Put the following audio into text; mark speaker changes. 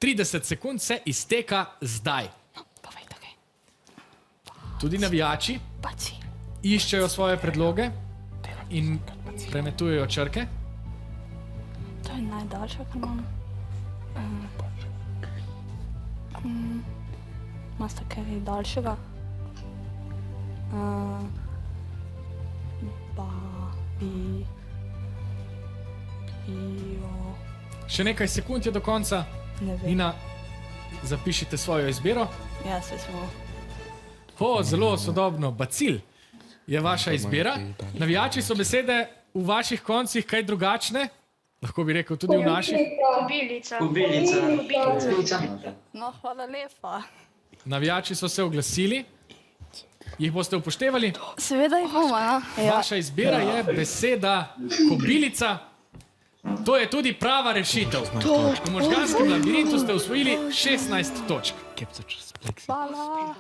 Speaker 1: 30 sekund se izteka zdaj.
Speaker 2: Povej, da kaj.
Speaker 1: Tudi navijači
Speaker 2: Bacil.
Speaker 1: iščejo svoje predloge in premetujejo črke.
Speaker 2: To je najdaljša, kar imam. Imaš kaj daljšega?
Speaker 1: Še nekaj sekund je do konca.
Speaker 2: Ne vem.
Speaker 1: Nina, zapišite svojo izbiro.
Speaker 2: Ja, se smo.
Speaker 1: Zelo sodobno. Bacil je vaša izbira. Navijači so besede v vaših koncih kaj drugačne. Lahko bi rekel tudi v naših.
Speaker 3: Kubilica.
Speaker 2: No, hvala lepa.
Speaker 1: Navijači so se oglasili. Jih boste upoštevali?
Speaker 2: Seveda jih bomo, ja.
Speaker 1: Vaša izbira je beseda kobilica. To je tudi prava rešitev. V možganskem labirintu ste osvojili 16 točk.
Speaker 2: Hvala.